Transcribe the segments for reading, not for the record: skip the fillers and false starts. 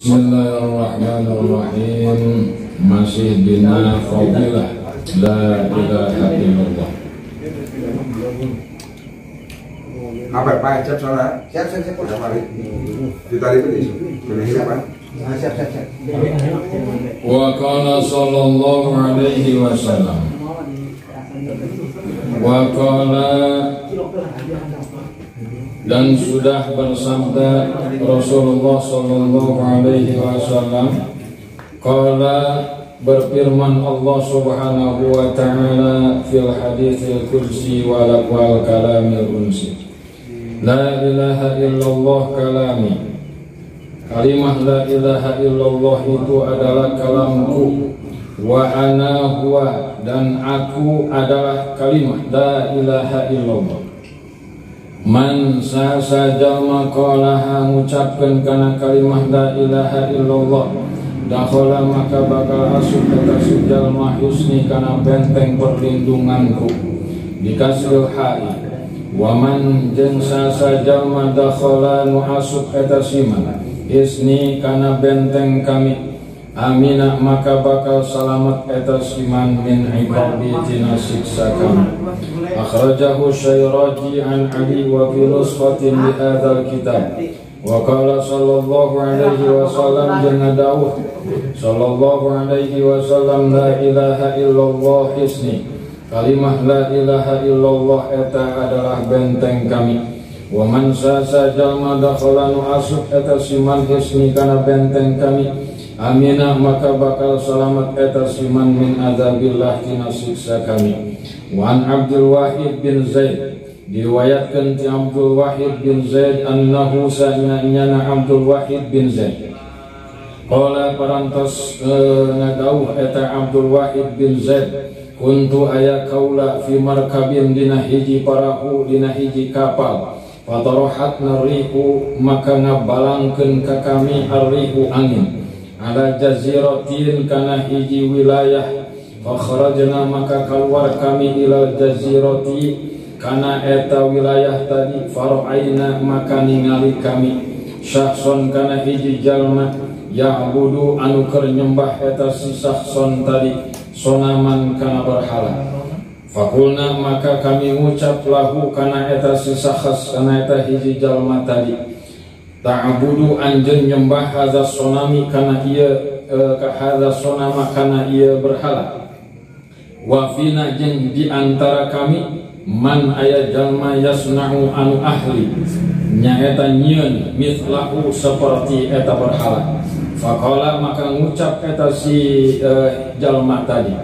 Bismillahirrahmanirrahim. Masih bina fadilah la ilaha illallah. Apa Pak? Siap saudara? Siap. Udah mari. Ditarik ini. Pilih apa? Siap. Wa qala sallallahu alaihi wasallam. Wa qala, dan sudah bersabda Rasulullah sallallahu alaihi wasallam, qala, berfirman Allah subhanahu wa ta'ala fil haditsil kursi wal kalamil unsi, la ilaha illallah kalami. Kalimah la ilaha illallah itu adalah kalamku, wa ana huwa, dan aku adalah kalimah la ilaha illallah. Man sasa jalma qalaha, ngucapkeun kana kalimah la ilaha illallah, dakhala maka bakal asup eta si jalma husni kana benteng perlindunganku, dikasih hai. Waman jeung sasa jalma dakhala nu asup eta siman isni kana benteng kami, amina maka bakal salamet eta siman min iqabi tina siksa kami. Akhrajahu Syairaji an Ali wa fi nusfatin li hadzal kitab. Wa qala sallallahu alaihi wasallam, jeung dawuh sallallahu alaihi wasallam, la ilaha illallah isni, kalimah la ilaha illallah eta adalah benteng kami. Wa man sasa jalma dakhala nu asup eta siman isni kana benteng kami, amina maka bakal salamat eta siman min adzabillah tina siksa kami. Wa an Abdul Wahid bin Zaid, diriwayatkan ti Abdul Wahid bin Zaid annahu sa'ina Abdul Wahid bin Zaid qala parantos ngadawuh eta Abdul Wahid bin Zaid, kuntu aya kaula fi markabin dina hiji parahu dina hiji kapal, fatarohat narihu maka ngabalangkeun ka kami arrihu angin, ala jaziratin kana hiji wilayah, fakhrajna maka keluar kami ila jazirati kana eta wilayah tadi, faro'aina maka ningali kami syahson kana hiji jalma, ya'budu anu keur nyembah eta si syahson tadi sonaman kana berhala. Fakulna maka kami ngucap lahu kana eta si syahs kana eta hiji jalma tadi, ta'budu anjeun nyembah hadza sonami kana ieu hadza sonama kana ieu berhala. Wa fina jeung di antara kami man aya jalma yasna'u anu ahli nyaeta nyieun mithlahu seperti eta berhala. Faqala maka ngucap eta si jalma tadi,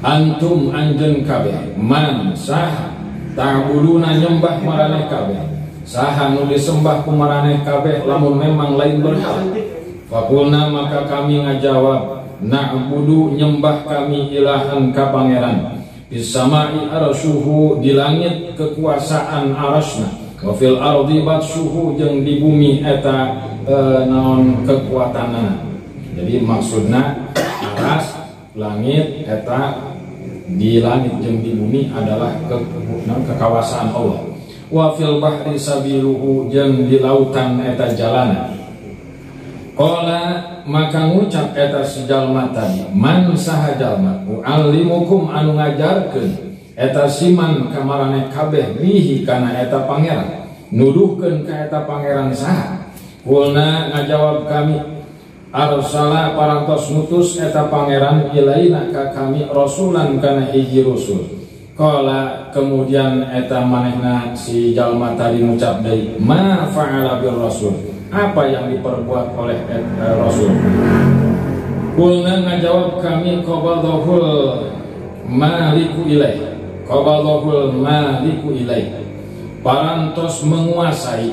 antum anjeun kabeh, man saha ta'buduna nyembah maraneh kabeh, saha nu disembah ku maraneh kabeh lamun memang lain berhala. Faqulna maka kami ngajawab, na'budu nyembah kami ilahan ka pangeran, bisamai arsyuhu di langit kekuasaan arasna, wa fil ardi batsyuhu jeung di bumi eta naon kekuatanana. Jadi maksudna aras langit eta di langit jeung di bumi adalah kekuasaan Allah. Wa fil bahri sabiluhu jeung di lautan eta jalana. Qala maka ngucap eta si jalma tadi, man saha jalma u'allimukum anu ngajarkeun eta siman ka maraneh kabeh bihi kana eta pangeran, nuduhkeun ka eta pangeran saha. Kulna ngajawab kami, arsala parantos ngutus eta pangeran ilaina ka kami rasulan kana hiji rasul. Qala kemudian eta manehna si jalma tadi ngucap deui, ma fa'ala bir rasul, apa yang diperbuat oleh Rasul. Kulna ngajawab kami, qabadahul maliku ilaih, qabadahul maliku ilaih, parantos menguasai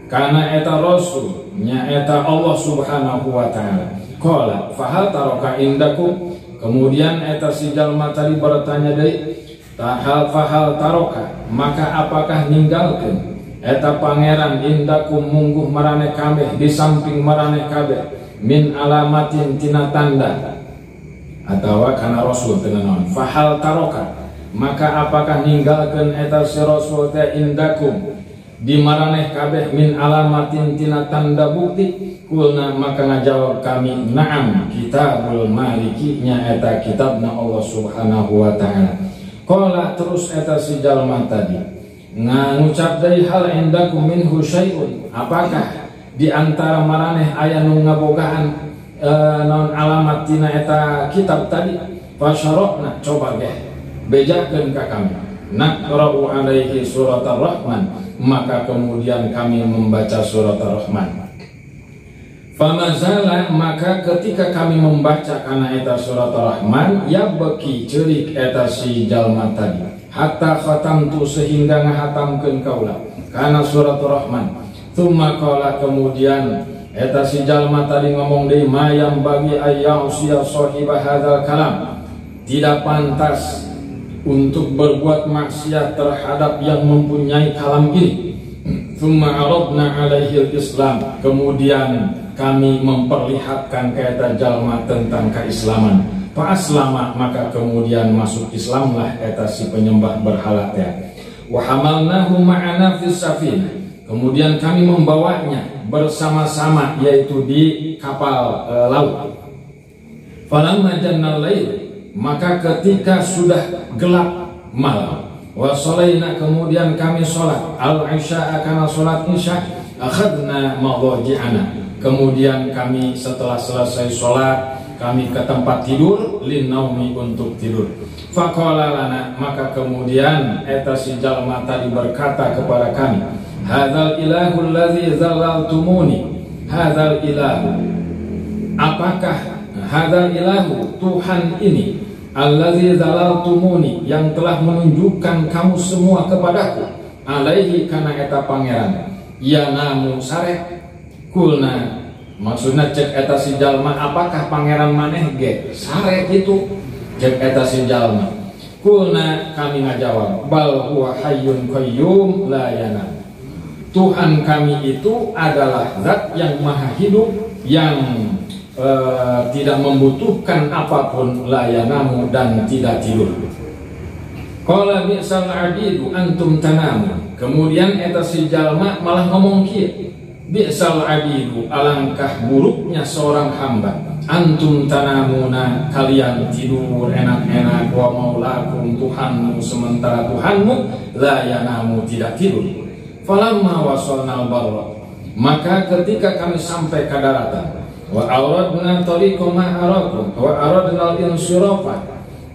karena eta Rasul nya eta Allah subhanahu wa ta'ala. Qala fahal taraka indakum, kemudian eta si jalma tadi bertanya deui, fahal taraka maka apakah ninggalkeun eta pangeran indakum mungguh maraneh kabeh di samping maraneh kabeh min alamatin tina tanda, atawa kana rasul teu naon, fahal taroka maka apakah ninggalkeun eta si rasul teh indakum di maraneh kabeh min alamatin tina tanda bukti. Kulna maka ngajawab kami na'am kitabul maliki nya eta kitabna Allah subhanahu wa ta'ala. Qala terus eta si jalma tadi ngucap deui hal indakum minhu syai'un, apakah di antara maraneh aya nu ngabogaan non alamat tina eta kitab tadi. Fasyarokna coba ge bejakeun ka kami naqra'u alaihi surat ar-rahman, maka kemudian kami membaca surat ar-rahman. Famazala maka ketika kami membaca kana eta surat ar-rahman ya beki ceurik eta si jalma tadi hatta khatamtu sehingga ngahatamkeun kaula kana surat ar-rahman. Tsumma qala kemudian eta si jalma tadi ngomong deui mayam bagi ayyausia sahibah hadzal kalam, tidak pantas untuk berbuat maksiat terhadap yang mempunyai kalam ini. Tsumma aradna alaihi al-islam, kemudian kami memperlihatkan keeta jalma tentang keislaman. Fa aslama maka kemudian masuk Islamlah eta si penyembah berhala teh. Wa hamalnahu ma'ana fis safinah, kemudian kami membawanya bersama-sama yaitu di kapal laut. Falamma jannal lail, maka ketika sudah gelap malam, wa shalaina kemudian kami salat al-isya kana salat isya, akhadna madhaji'ana, kemudian kami setelah selesai sholat kami ke tempat tidur linnaumi untuk tidur. Faqala lana, maka kemudian eta si jalma tadi berkata kepada kami, hadzal ilahul ladzi zalaltumuni, hadzal ilahu, apakah hadzal ilahu Tuhan ini allazi zalaltumuni yang telah menunjukkan kamu semua kepadaku, alaihi kana eta pangeran ya namu sare. Kulna maksudna cek eta si jalma apakah pangeran maneh ge sare itu cek eta si jalma. Kulna kami ngajawab bal huwa hayyun qayyum la yanam, Tuhan kami itu adalah zat yang maha hidup yang tidak membutuhkan apapun, la yanamu dan tidak tidur. Qala bi'sal abidu antum tanamu, kemudian eta si jalma malah ngomong kieu, bi'sal abidu alangkah buruknya seorang hamba, antum tanamuna kalian tidur enak-enak, wa maulakum Tuhanmu sementara Tuhanmu la yanamu tidak tidur. Falamma wasalnal barra, maka ketika kami sampai ke daratan, wa aradna tariqa ma'arakum wa aradna al-insirafa,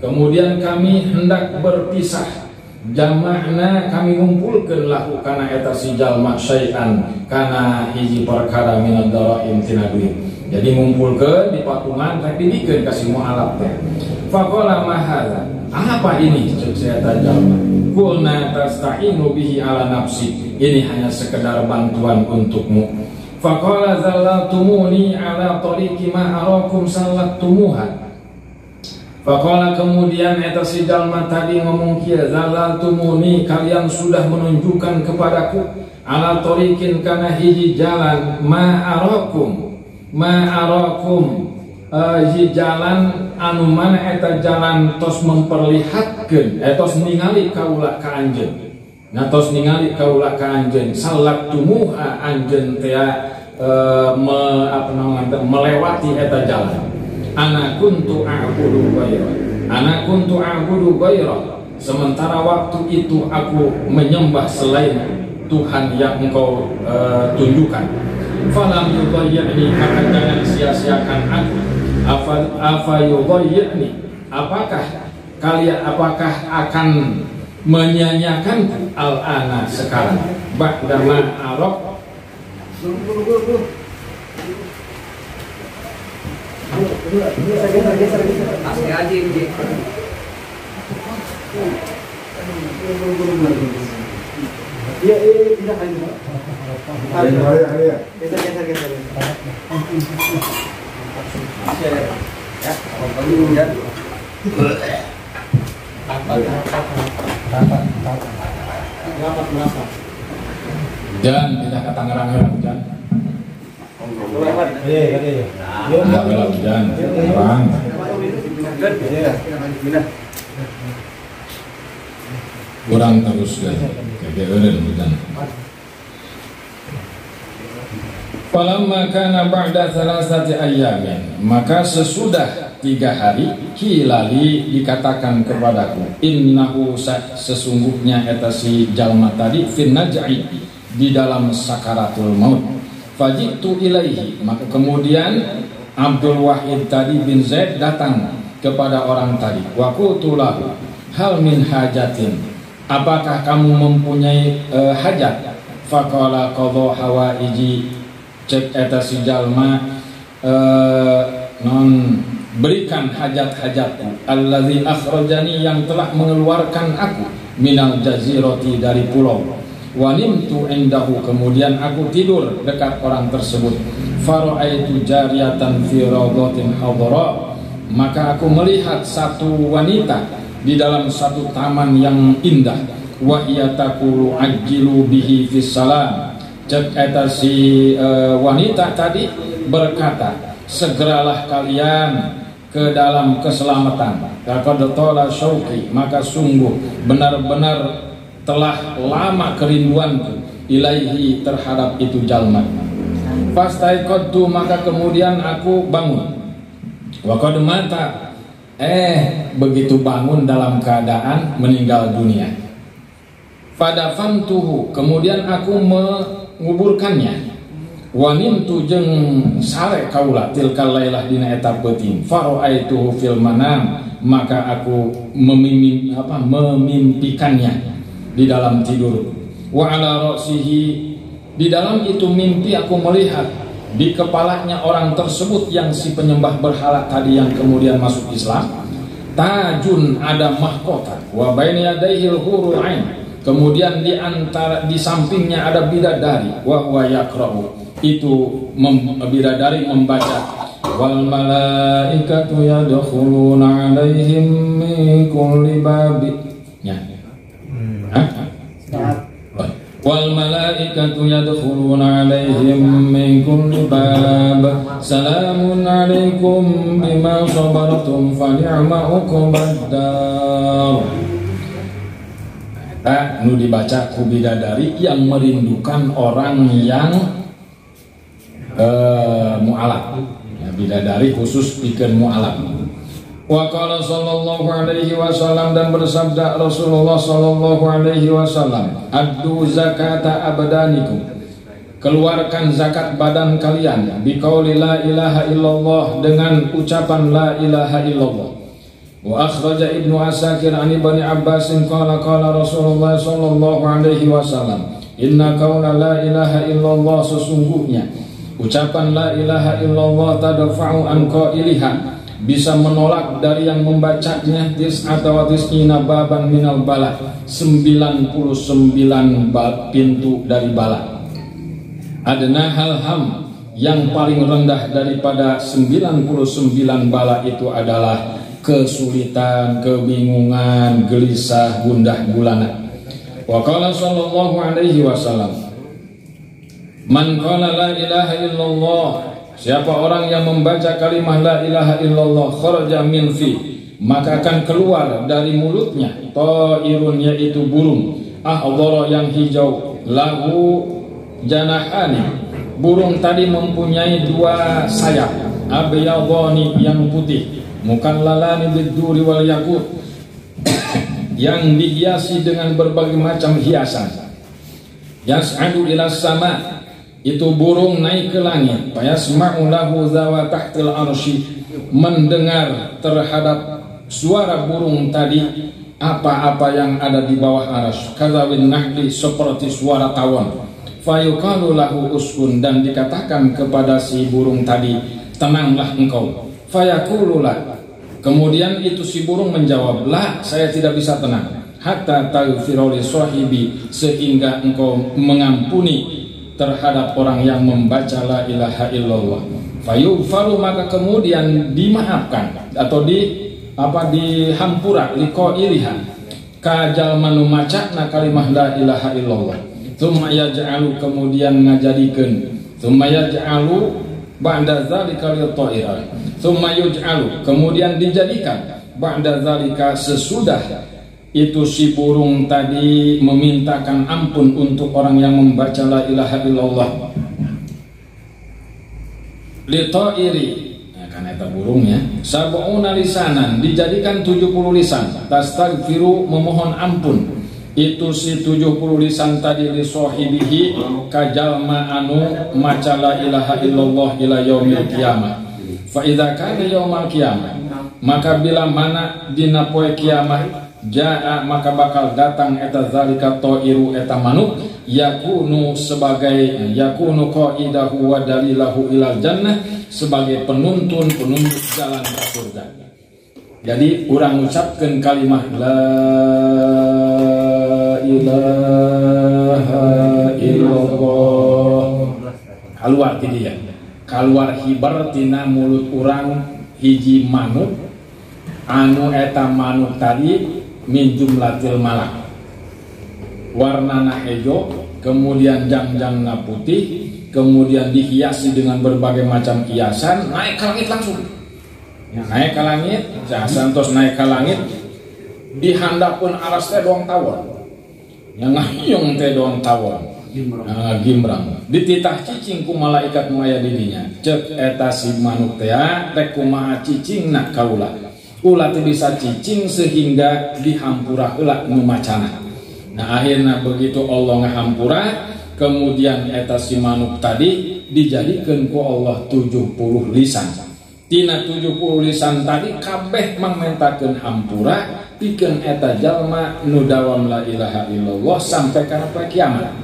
kemudian kami hendak berpisah, jama'na kami ngumpulkeun lahu kana eta si jalma syai'an kana hiji perkara minad daraim tina duit. Jadi ngumpulkeun di patungan rek dibikeun ka si mualaf teh. Faqala ma hadza, apa ini ceuk eta jalma? Qulna tasta'inu bihi ala nafsi, ini hanya sekedar bantuan untukmu. Faqala zallatumuni ala tariqi ma arakum sallattumuha. Faqala kemudian eta si jalma tadi ngomong kieu, zallatumuni kalian sudah menunjukkan kepadaku ala tariqin kana hiji jalan ma arakum hiji jalan anu mana eta jalan tos memperlihatkeun tos ningali kaula ka anjeun. Nah tos ningali kaula ka anjeun sallattumuha anjeun teh melewati eta jalan. Ana kuntu a'budu ghaira, sementara waktu itu aku menyembah selain Tuhan yang engkau tunjukkan. Falam yudhayyani, maka jangan sia-siakan aku. Afa yudhayyani, apakah akan menyanyiakanku al-ana sekarang, ba'dama arok dan tidak ke Tangerang hujan. Enggak belak hujan. Tangerang. Kurang terus kan. Kayak hujan. Falamma kana ba'da thalathati ayyamin, maka sesudah 3 hari kilali dikatakan kepadaku, innahu sesungguhnya eta si jalma tadi fin naj'i, di dalam sakaratul maut. Fajitu ilaihi, maka kemudian Abdul Wahid tadi bin Zaid datang kepada orang tadi. Wa qultu lahu hal min hajatin, apakah kamu mempunyai hajat? Faqala qadha hawaiji, cek eta si jalma berikan hajat-hajatku, allazi akhrajani, yang telah mengeluarkan aku, minal jazirati, dari pulau. Wa nimtu indahu, kemudian aku tidur dekat orang tersebut. Fara'aitu jariyatan fi rawdatin hadra, maka aku melihat satu wanita di dalam satu taman yang indah. Wa hiya taqulu ajjilu bihi fis salam, cek eta si wanita tadi berkata, segeralah kalian ke dalam keselamatan. Laqad tala syauqi, maka sungguh benar-benar telah lama kerinduanku ilaihi, terhadap itu jalma. Fastaiqadtu, maka kemudian aku bangun. Wa qad mata, begitu bangun dalam keadaan meninggal dunia. Fadafantuhu, kemudian aku menguburkannya. Wanintu jeung sare kaula tilkal lailah dina eta peuting. Faraaituhu fil manam, maka aku memimpikannya di dalam tidur. Wa ala ra'sihi, di dalam itu mimpi aku melihat di kepalanya orang tersebut yang si penyembah berhala tadi yang kemudian masuk Islam, tajun, ada mahkota, wa baina yadayhil hurul ain, kemudian di sampingnya ada bidadari, wa huwa yaqra'u, itu bidadari membaca, wal malaikatu yadkhuluna 'alaihim min kulli babin, wal malaikatu yadkhuluna 'alaihim min kulli bab, salamun 'alaikum bima sabartum fa ni'ma uqbad dar. Nu dibaca ku bidadari yang merindukan orang yang mu'alaf, ya, bidadari khusus bikin mu'alaf. Wa qala sallallahu alaihi wasallam, dan bersabda Rasulullah sallallahu alaihi wasallam, addu zakata abdanikum, keluarkan zakat badan kalian, biqauli la ilaha illallah, dengan ucapan la ilaha illallah. Wa akhraja Ibnu Asakir an Ibni Abbas qala qala Rasulullah sallallahu alaihi wasallam, inna qaula la ilaha illallah, sesungguhnya ucapan la ilaha illallah tadfa'u an qailiha, bisa menolak dari yang membacanya tis'ina baban minal bala, 99 pintu dari bala. Adna halham, yang paling rendah daripada 99 bala itu adalah kesulitan, kebingungan, gelisah, gundah gulana. Wa qala sallallahu alaihi wasallam, man qala la ilaha illallah, siapa orang yang membaca kalimah la ilaha illallah, kharaja min fi, maka akan keluar dari mulutnya ta'irun, yaitu burung, ahdhara, yang hijau, lahu janahani, burung tadi mempunyai 2 sayap, abyadhani, yang putih, mukallalani bidduri wal yaqut, yang dihiasi dengan berbagai macam hiasan. Yas'adu ila sama, itu burung naik ke langit. Yasma'u lahu zawa tahtil arsy, mendengar terhadap suara burung tadi apa-apa yang ada di bawah arsy. Kadzawin nahli, seperti suara tawon. Fayuqalu lahu uskun, dan dikatakan kepada si burung tadi, tenanglah engkau. Fayaqulu la, kemudian itu si burung menjawab, la, saya tidak bisa tenang, hatta taghfira li sahibi, sehingga engkau mengampuni terhadap orang yang membaca la ilaha illallah. Fayughfaru, maka kemudian dimaafkan atau dihampura liqailiha, kajal manu macana kalimah la ilaha illallah. Tsumma yaj'alu, kemudian ngajadikeun, tsumma yaj'alu ba'da zalika li-ta'ira, tsumma yuj'alu, kemudian dijadikan, ba'da zalika, sesudah itu si burung tadi memintakan ampun untuk orang yang membaca la ilaha illallah. li ta'iri, ya kan eta burungnya, sab'una lisanan, dijadikan 70 lisan, tastaghfiru, memohon ampun. Itu si 70 lisan tadi li sahibihi kajalma anu maca la ilaha illallah ila yaumil qiyamah. Fa idza kana yaumil qiyamah, maka bila mana dina poe kiamat, jaa maka bakal datang eta zalika ta'iru eta manuk, yakunu sebagai yakunu qaidahu wa dalilahu ilal jannah, sebagai penuntun jalan ke surga. Jadi urang ucapkeun kalimat la ilaha illallah, keluar ti dia, keluar hibar tina mulut urang hiji manuk anu eta manuk tadi min jumlatil malak, warnana hejo, kemudian jang-jangna putih, kemudian dihiasi dengan berbagai macam hiasan, naik ke langit langsung. Ya, naik ke langit, santos naik ke langit, di handap pun aras teh doang tawon, yang ngayung teh doang tawon, gimbrang. Dititah cicing ku malaikat maya didinya, cek eta si manuk teh rek kumaha cicing nak kaula. Ulah teu bisa cicing sehingga dihampura heula nu macana. Nah akhirnya begitu Allah ngahampura, kemudian eta si manuk tadi dijadikeun ku Allah 70 lisan. Tina 70 lisan tadi kabeh mangmentakeun hampura pikeun eta jalma nu dawam la ilaha illallah sampai kana poe kiamat.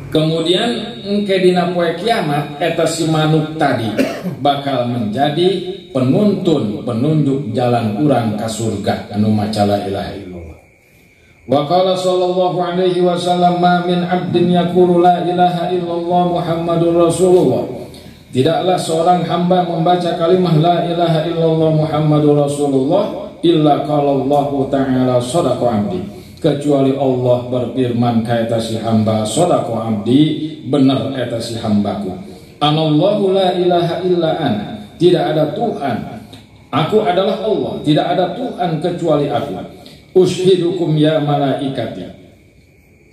Kemudian engke dina poe kiamat eta si manuk tadi bakal menjadi penunjuk jalan urang ka surga anu maca la ilaha illallah. Wa qala sallallahu alaihi wasallam ma min 'abdin yaqulu la ilaha illallah Muhammadur Rasulullah. Tidaklah seorang hamba membaca kalimat la ilaha illallah Muhammadur Rasulullah illa qala Allah ta'ala sadaqa 'abdi, kecuali Allah berfirman ka eta si hamba sadaqa 'abdi, bener eta si hambaku. Anallahu la ilaha illa ana, tidak ada Tuhan, aku adalah Allah, tidak ada Tuhan kecuali aku. Ushidukum ya malaikati,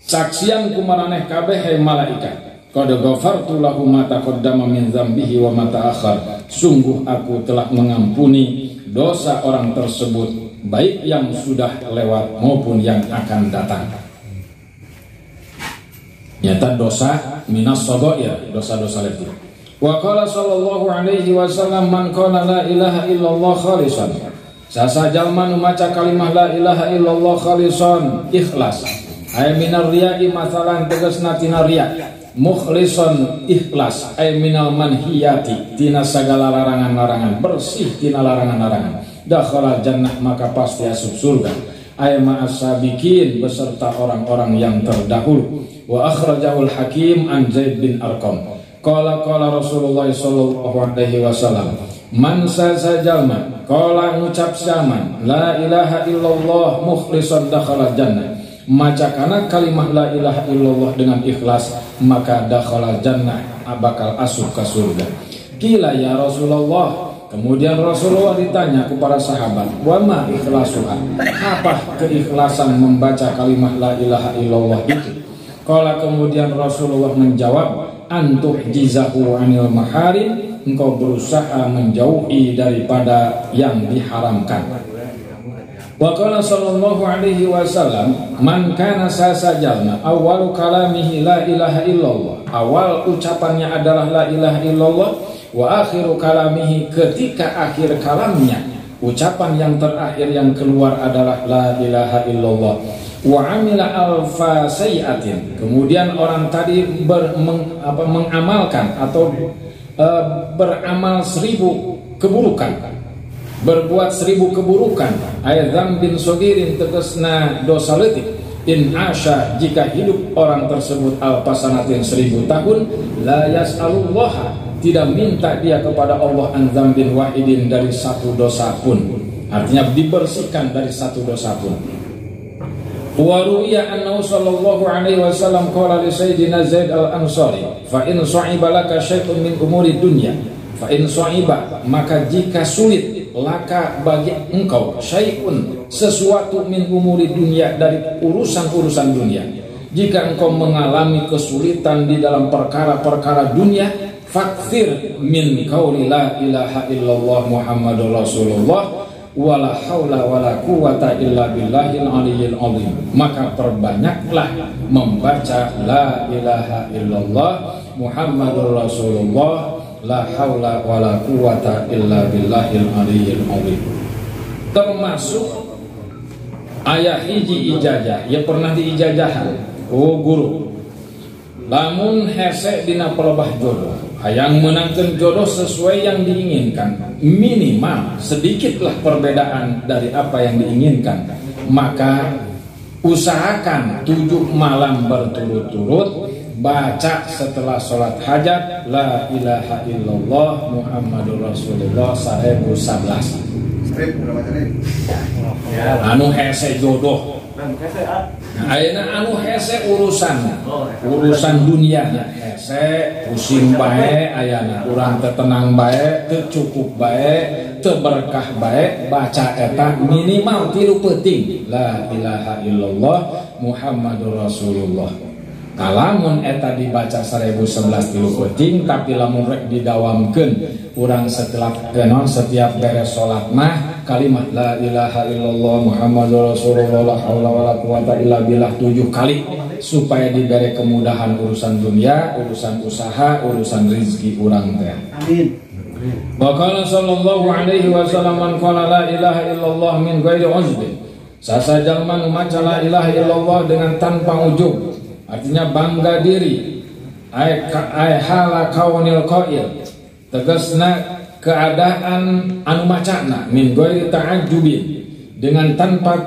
saksian kumaraneh kabeh hai malaikat, qad ghafartu lahu ma taqaddama min dzambihi wa ma ta'akhkhar, sungguh aku telah mengampuni dosa orang tersebut, baik yang sudah lewat maupun yang akan datang. Nyata dosa minas shaghair, dosa-dosa kecil. Wa qala sallallahu alaihi wasallam man qala la ilaha illallah khalisan, sasa jalma nu maca kalimah la ilaha illallah khalisan ikhlas, ay minar riya'i masalan tegasna tina riya, mukhlisan ikhlas ay minal manhiyati tina sagala larangan-larangan, bersih tina larangan-larangan, dakhala jannah maka pasti asup surga, ay ma'as sabiqin beserta orang-orang yang terdahulu. Wa akhrajahul hakim an Zaid bin Arqam. Qala Rasulullah sallallahu alaihi wasallam, man sajalma qala ngucap zaman la ilaha illallah mukhlishan dakhala jannah, maca kana kalimah la ilaha illallah dengan ikhlas, maka dakhala jannah, bakal asup ke surga. Qila ya Rasulullah, kemudian Rasulullah ditanya kepada sahabat, wa ma ikhlasuha, apa keikhlasan membaca kalimah la ilaha illallah itu? Qala kemudian Rasulullah menjawab, antuh jizahu anil maharim, engkau berusaha menjauhi daripada yang diharamkan. Wa qala sallallahu alaihi wasallam, man kana sasajalna awwalu kalamihi la ilaha illallah, awal ucapannya adalah la ilaha illallah, wa akhiru kalamihi, ketika akhir kalamnya ucapan yang terakhir yang keluar adalah la ilaha illallah, wa amila alfa sayiatin, kemudian orang tadi mengamalkan atau beramal 1000 keburukan, berbuat 1000 keburukan, ayat dzambin sogirin tegasna dosa leutik, in asya jika hidup orang tersebut alfasanatin 1000 tahun, la yas'alullaha, tidak minta dia kepada Allah an dzambin wahidin, dari satu dosa pun, artinya dibersihkan dari satu dosa pun. Wa ruwiya annahu sallallahu alaihi wasallam qala li sayyidina Zaid al-Ansari, fa in sa'iba laka syai'un min umuri dunya, fa in sa'iba, maka jika sulit laka bagi engkau syai'un, sesuatu min umuri dunya, dari urusan-urusan dunia, jika engkau mengalami kesulitan di dalam perkara-perkara dunia, fakthir min qauli la ilaha illallah Muhammadur Rasulullah wala haula wala quwata illa billahil aliyyil azim. Maka perbanyaklah membaca la ilaha illallah Muhammadur Rasulullah la haula wala quwata illa billahil aliyyil azim. Termasuk ayah hiji ijazah yang pernah diijajahan guru lamun hese dina pelebah jodoh hayang menangkan jodoh sesuai yang diinginkan, minimal sedikitlah perbedaan dari apa yang diinginkan, maka usahakan 7 malam berturut-turut baca setelah sholat hajat la ilaha illallah Muhammadur Rasulullah 1011. Anu hese jodoh ayeuna anu hese urusan dunia hese pusing bae ayana urang teu tenang bae teu cukup bae teu berkah bae baca eta minimal 3 peuting la ilaha illallah Muhammadur Rasulullah. Kalamun eta dibaca 1011 tilu peuting tapi lamun rek didawamkeun urang setiap beres salat mah kalimat la ilaha illallah Muhammadur Rasulullah la haula wala quwata illa billah 7 kali supaya diberi kemudahan urusan dunia, urusan usaha, urusan rezeki urang teh. Amin. Wa qala sallallahu alaihi wasallam man qala la ilaha illallah min ghairi uzbin. Sasajalman maca la ilaha illallah dengan tanpa ujub. Artinya bangga diri. Ai hala kaunil qail. Tegasna keadaan anu macana min ghairi ta'ajjubin dengan tanpa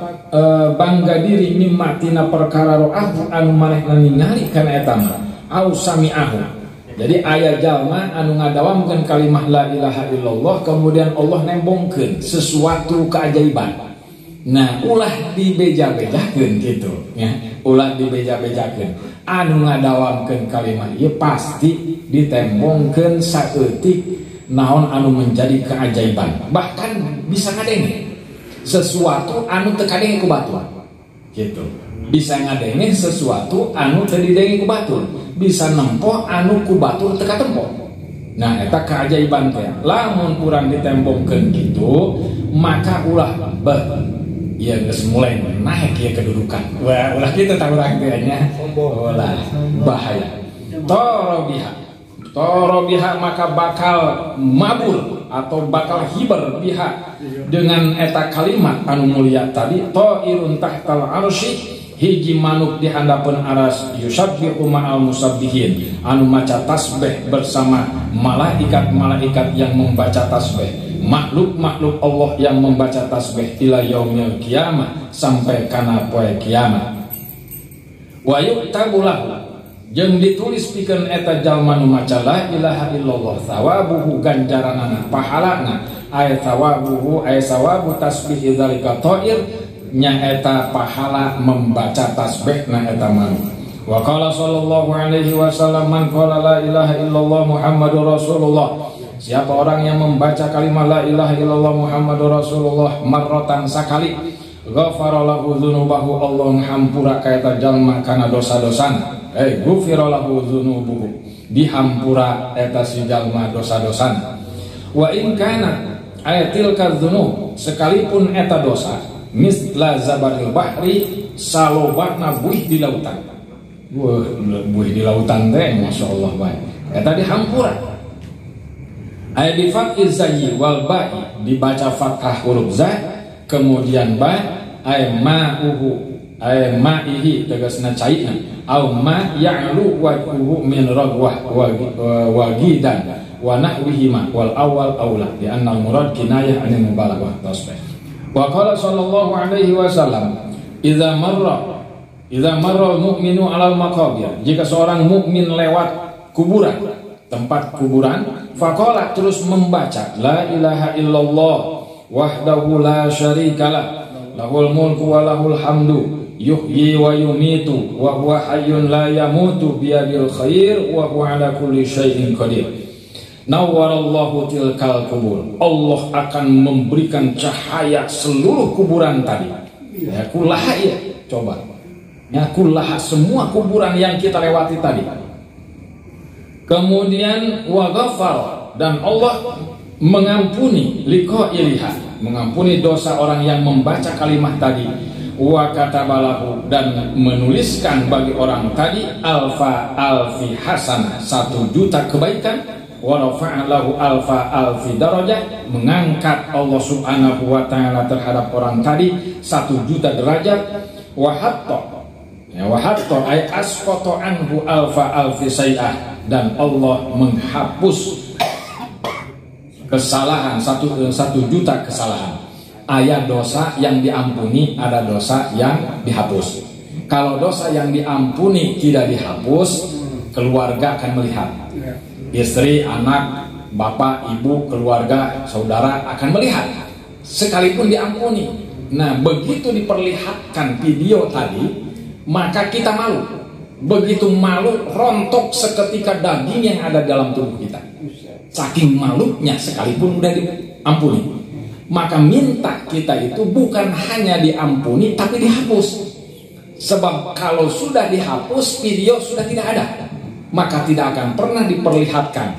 bangga diri mimma tina perkara ro'ah anu manehna ningali kana eta mah au sami'ahu. Jadi aya jalma anu ngadawamkeun kalimat la ilaha illallah kemudian Allah nembongkeun sesuatu keajaiban. Nah, ulah dibeja-bejakeun gitu ya. Ulah dibeja-bejakeun. Anu ngadawamkeun kalimat ieu pasti ditembongkeun saeutik naon anu menjadi keajaiban. Bahkan bisa ngadenge sesuatu anu teu kadenge ku batur. Gitu. Bisa ngadenge sesuatu anu teu didenge ku batur. Bisa nempo anu ku batur teu katempo. Nah, eta keajaiban teh. Lamun urang ditembongkeun kitu, maka ulah ya geus mulai naik ya kedudukan. Wah, ulah kitu tah urang teh nya. Ulah bahaya. Torobiha maka bakal mabur atau bakal hiber biha dengan eta kalimat anu mulia tadi ta'irun tahtal arsy hiji manuk di handapeun aras yusabbihu ma'al musabbihin anu maca tasbih bersama malaikat-malaikat yang membaca tasbih, makhluk-makhluk Allah yang membaca tasbih ila yaumil qiyamah sampai kana poe kiamat. Wa yuktabu lahu jeung ditulis pikeun eta jalma nu maca la ilaha illallah thawabuhu ganjaranana pahalana ay thawabuhu ay sawabu tasbih dzalika ta'ir nya eta pahala membaca tasbih na eta manuk. Wa qala sallallahu alaihi wasallam man qala la ilaha illallah Muhammadur Rasulullah. Siapa orang yang membaca kalimat la ilaha illallah Muhammadur Rasulullah marratan sakali ghafara lahu dzunubahu Allah ngahampura ka eta jalma kana dosa-dosana. Ghufira lahu dzunubuhu dihampura eta si jalma dosa-dosana. Wa in kana ayatil kadzunub sekalipun eta dosa misla zabaril bahri salobana buih di lautan. Wah, buih di lautan teh masyaallah bae. Eta dihampura. Aya di fathil zayyi wal ba'i dibaca fathah huruf za kemudian ba ay ma'uhu ay ma'ihi tegasna caina au ma ya'lu wajhuhu min ragwah wa gidan wa nahwihima wal awal aula di anna murad kinayah anil mubalaghah tasbih. Wa qala sallallahu alaihi wasallam idza marra al-mu'minu 'alal maqabir jika seorang mukmin lewat kuburan tempat kuburan faqala terus membaca la ilaha illallah wahdahu la syarikalah lahul mulku wa lahul hamdu yuhyi wa yumitu wa huwa hayyun la yamutu biyadil khair wa huwa ala kulli syai'in qadir. Nawwarallahu tilkal kubur. Allah akan memberikan cahaya seluruh kuburan tadi. Ya kullaha ya, coba. Ya kullaha semua kuburan yang kita lewati tadi. Kemudian wa ghafar, dan Allah mengampuni liqa'iliha, mengampuni dosa orang yang membaca kalimat tadi. Wa katabalahu, dan menuliskan bagi orang tadi alfi hasanah, 1.000.000 kebaikan. Wa rafa'alahu alfi darajah, mengangkat Allah subhanahu wa ta'ala terhadap orang tadi 1.000.000 derajat. Wa hatta ay asqata anhu alfi sayyi'ah, dan Allah menghapus kesalahan 1.000.000 kesalahan. Ayat dosa yang diampuni, ada dosa yang dihapus. Kalau dosa yang diampuni tidak dihapus, keluarga akan melihat. Istri, anak, bapak, ibu, keluarga, saudara akan melihat sekalipun diampuni. Nah, begitu diperlihatkan video tadi, maka kita malu. Begitu malu, rontok seketika daging yang ada dalam tubuh kita. Saking malunya, sekalipun udah diampuni. Maka minta kita itu bukan hanya diampuni, tapi dihapus. Sebab kalau sudah dihapus, video sudah tidak ada, maka tidak akan pernah diperlihatkan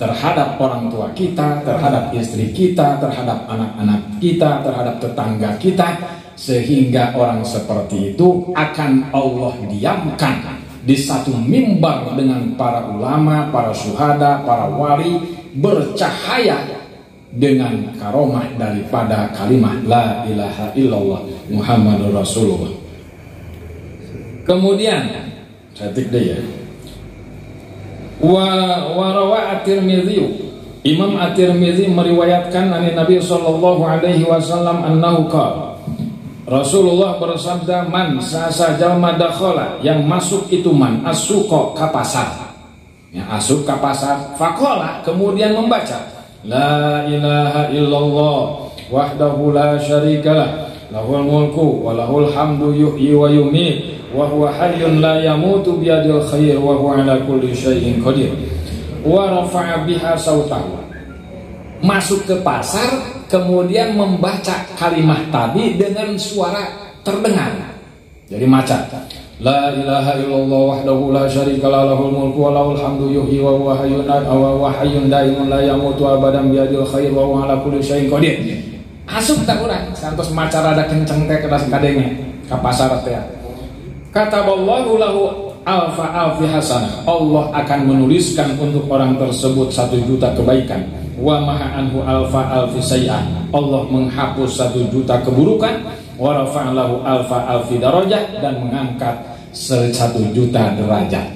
terhadap orang tua kita, terhadap istri kita, terhadap anak-anak kita, terhadap tetangga kita. Sehingga orang seperti itu akan Allah diamkan di satu mimbar dengan para ulama, para syuhada, para wali, bercahaya dengan karomah daripada kalimat la ilaha illallah Muhammadur Rasulullah. Kemudian saya tik deh ya. Wa rawa at-Tirmidzi, Imam at-Tirmidzi meriwayatkan dari Nabi sallallahu alaihi wasallam annahu qala, Rasulullah bersabda, man sasa jalma dakhala, yang masuk itu man asuqa ka pasar, yang masuk ke pasar, faqala, kemudian membaca la ilaha illallah wahdahu la syarikalah lahul mulku wa lahul hamdu yuhyi wa yumiit wa huwa hayyun la yamutu biyadil khair wa huwa ala kulli syai'in qadir. Wa rafa'a biha sautahu, masuk ke pasar kemudian membaca kalimat tadi dengan suara terdengar. Jadi macam la ilaha illallah wahdahu la syarikalah lahul mulku wa lahul hamdu yuhyi wa huwa hayyun daimun la yamutu abadan biyadil khair wa huwa ala kulli syai'in qadir. Asup tak urang santos maca rada kenceng teh keras kadenge ka pasar teh. Kataballahu lahu alfi hasanah, Allah akan menuliskan untuk orang tersebut 1.000.000 kebaikan. Wa maha anhu alfi sayyi'ah, Allah menghapus 1.000.000 keburukan. Wa rafa'alahu alfi darajah, dan mengangkat 1.000.000 derajat.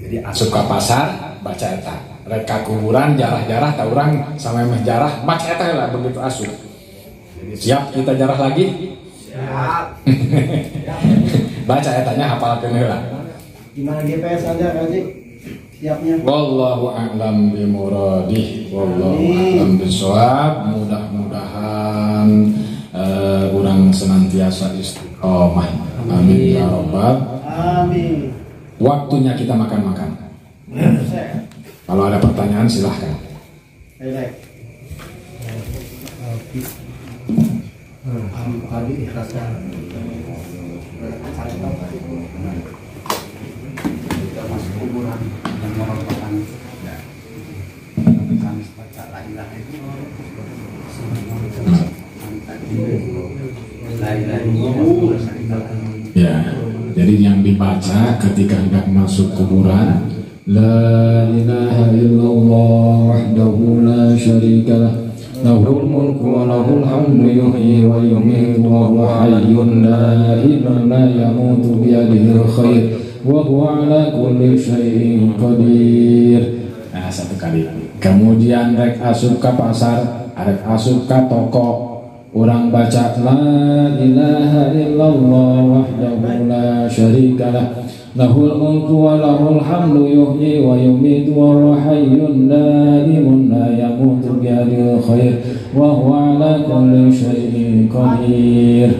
Jadi asup ka pasar baca eta, rek ka kuburan jarah-jarah ta urang sama meh jarah baca eta lah begitu asup. Jadi siap kita jarah lagi? Siap. Baca etanya hafalkeun heula. Gimana GPS aja Kaji? Siapnya. Wallahu a'lam bimuradih. Wallahu a'lam bishawab. Mudah-mudahan orang senantiasa istiqomah. Amin ya rabbal. Amin. Waktunya kita makan-makan. Kalau ada pertanyaan silahkan. Tadi ikhlaskan. Kita masuk kuburan dan merupakan kami baca la ilaha illallah. Ya, jadi yang dibaca ketika hendak masuk kuburan, la ilaha illallah wahdahu la syarikalah lahul mulku wa lahul hamdu yuhyi wa yumiitu wa huwa hayyun la yamutu biyadihil khair wa huwa ala kulli syai'in qadir. Nah, satu kali. Kemudian rek asup ka pasar, rek asup ka toko, orang baca la ilaha illallah wahdahu la syarikalah lahul mulku wa lahul hamdu yuhyi wa yumiitu wa huwa hayyun daimun la yamutu biyadihil khair wa huwa ala kulli syai'in qadir.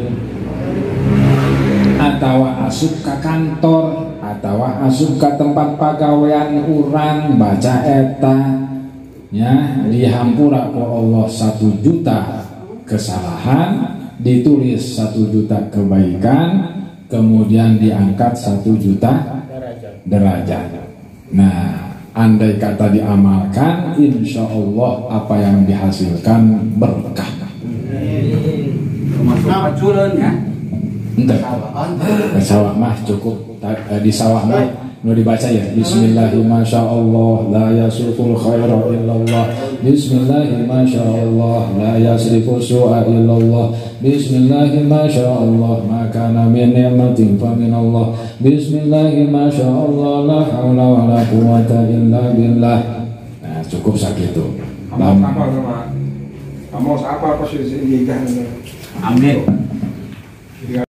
Atawa asup ka kantor, atawa asup ka tempat pagawean urang baca eta nya, dihampura ku Allah 1.000.000 kesalahan, ditulis 1.000.000 kebaikan, kemudian diangkat 1.000.000 derajat. Nah, andai kata diamalkan, insya Allah apa yang dihasilkan berkah. Termasuk pacuran ya. Ente, sawah mah cukup di sawah mah nu dibaca ya. Bismillahirrahmanirrahim. La yasriqul khaira illallah. Bismillahirrahmanirrahim. La yasriqul su'a illallah. Bismillahirrahmanirrahim. Ma kana min ni'matin fa min Allah. Bismillahirrahmanirrahim. La haula wa la quwwata illa billah. Nah, cukup sakitu. Kamu apa sih ini kan? Amin.